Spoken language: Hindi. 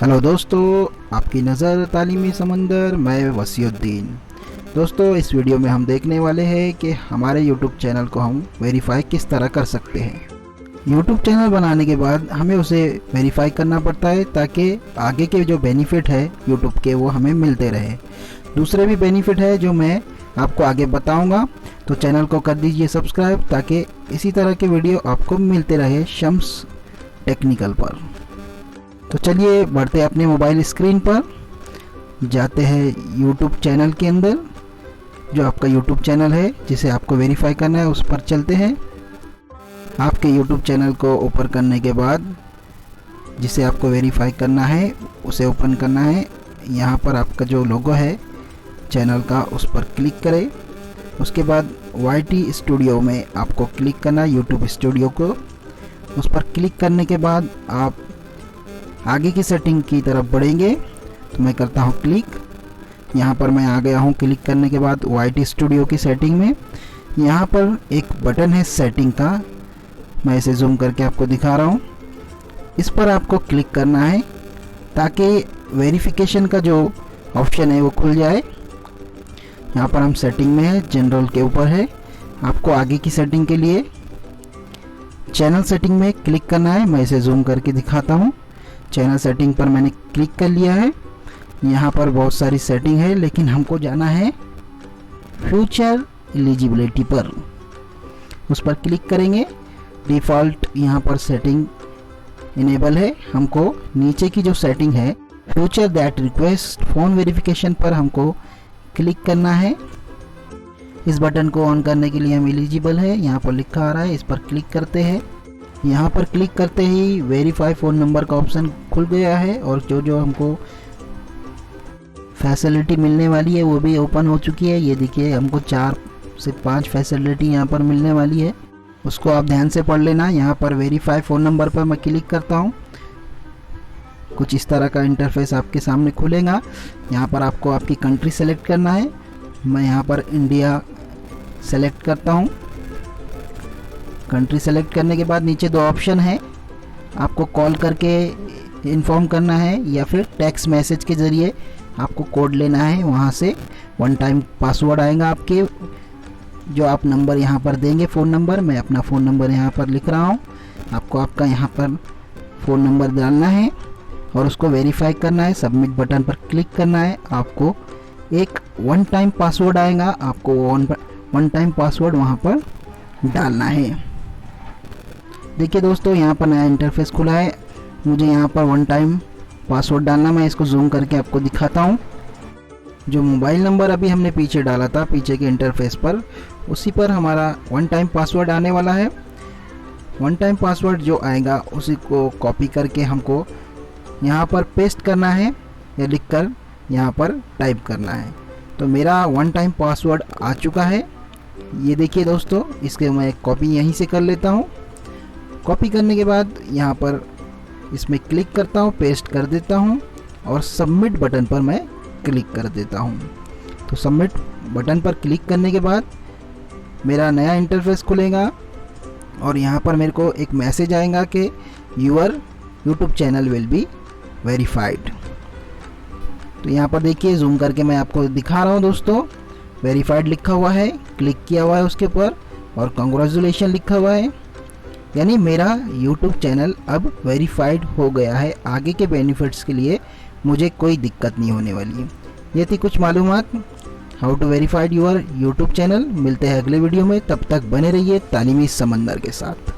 हेलो दोस्तों, आपकी नज़र तालीमी समंदर, मैं वसीउद्दीन। दोस्तों, इस वीडियो में हम देखने वाले हैं कि हमारे YouTube चैनल को हम वेरीफाई किस तरह कर सकते हैं। YouTube चैनल बनाने के बाद हमें उसे वेरीफाई करना पड़ता है ताकि आगे के जो बेनिफिट है YouTube के वो हमें मिलते रहे। दूसरे भी बेनिफिट है जो मैं आपको आगे बताऊंगा, तो चैनल को कर दीजिए सब्सक्राइब ताकि इसी तरह के वीडियो आपको मिलते रहे शम्स टेक्निकल पर। तो चलिए बढ़ते अपने मोबाइल स्क्रीन पर, जाते हैं YouTube चैनल के अंदर। जो आपका YouTube चैनल है जिसे आपको वेरीफाई करना है उस पर चलते हैं। आपके YouTube चैनल को ओपन करने के बाद जिसे आपको वेरीफाई करना है उसे ओपन करना है। यहाँ पर आपका जो लोगो है चैनल का उस पर क्लिक करें। उसके बाद YT स्टूडियो में आपको क्लिक करना है, YouTube स्टूडियो को। उस पर क्लिक करने के बाद आप आगे की सेटिंग की तरफ बढ़ेंगे, तो मैं करता हूँ क्लिक। यहाँ पर मैं आ गया हूँ क्लिक करने के बाद YT स्टूडियो की सेटिंग में। यहाँ पर एक बटन है सेटिंग का, मैं इसे जूम करके आपको दिखा रहा हूँ। इस पर आपको क्लिक करना है ताकि वेरिफिकेशन का जो ऑप्शन है वो खुल जाए। यहाँ पर हम सेटिंग में है, जनरल के ऊपर है। आपको आगे की सेटिंग के लिए चैनल सेटिंग में क्लिक करना है। मैं इसे जूम करके दिखाता हूँ। चैनल सेटिंग पर मैंने क्लिक कर लिया है। यहाँ पर बहुत सारी सेटिंग है, लेकिन हमको जाना है फ्यूचर एलिजिबिलिटी पर। उस पर क्लिक करेंगे। डिफ़ॉल्ट यहाँ पर सेटिंग इनेबल है। हमको नीचे की जो सेटिंग है future that request phone verification पर हमको क्लिक करना है। इस बटन को ऑन करने के लिए हम एलिजिबल है, यहाँ पर लिखा आ रहा है। इस पर क्लिक करते हैं। यहाँ पर क्लिक करते ही वेरीफाई फ़ोन नंबर का ऑप्शन खुल गया है और जो हमको फैसिलिटी मिलने वाली है वो भी ओपन हो चुकी है। ये देखिए, हमको 4 से 5 फैसिलिटी यहाँ पर मिलने वाली है, उसको आप ध्यान से पढ़ लेना। यहाँ पर वेरीफाई फ़ोन नंबर पर मैं क्लिक करता हूँ। कुछ इस तरह का इंटरफेस आपके सामने खुलेगा। यहाँ पर आपको आपकी कंट्री सेलेक्ट करना है। मैं यहाँ पर इंडिया सेलेक्ट करता हूँ। कंट्री सेलेक्ट करने के बाद नीचे 2 ऑप्शन है, आपको कॉल करके इन्फॉर्म करना है या फिर टेक्स्ट मैसेज के ज़रिए आपको कोड लेना है। वहाँ से 1 टाइम पासवर्ड आएगा आपके, जो आप नंबर यहाँ पर देंगे, फ़ोन नंबर। मैं अपना फ़ोन नंबर यहाँ पर लिख रहा हूँ। आपको आपका यहाँ पर फ़ोन नंबर डालना है और उसको वेरीफाई करना है। सबमिट बटन पर क्लिक करना है। आपको एक 1 टाइम पासवर्ड आएगा, आपको 1 टाइम पासवर्ड वहाँ पर डालना है। देखिए दोस्तों, यहाँ पर नया इंटरफेस खुला है। मुझे यहाँ पर 1 टाइम पासवर्ड डालना, मैं इसको जूम करके आपको दिखाता हूँ। जो मोबाइल नंबर अभी हमने पीछे डाला था पीछे के इंटरफेस पर, उसी पर हमारा 1 टाइम पासवर्ड आने वाला है। 1 टाइम पासवर्ड जो आएगा उसी को कॉपी करके हमको यहाँ पर पेस्ट करना है या लिखकर यहाँ पर टाइप करना है। तो मेरा 1 टाइम पासवर्ड आ चुका है। ये देखिए दोस्तों, इसके मैं एक कॉपी यहीं से कर लेता हूँ। कॉपी करने के बाद यहाँ पर इसमें क्लिक करता हूँ, पेस्ट कर देता हूँ और सबमिट बटन पर मैं क्लिक कर देता हूँ। तो सबमिट बटन पर क्लिक करने के बाद मेरा नया इंटरफेस खुलेगा और यहाँ पर मेरे को एक मैसेज आएगा कि your YouTube channel will be verified. तो यहाँ पर देखिए, जूम करके मैं आपको दिखा रहा हूँ दोस्तों, वेरीफाइड लिखा हुआ है, क्लिक किया हुआ है उसके ऊपर और कांग्रेचुलेशन लिखा हुआ है। यानी मेरा YouTube चैनल अब वेरीफाइड हो गया है। आगे के बेनिफिट्स के लिए मुझे कोई दिक्कत नहीं होने वाली है। ये थी कुछ मालूमात how to verified your YouTube channel. मिलते हैं अगले वीडियो में, तब तक बने रहिए तालीमी समंदर के साथ।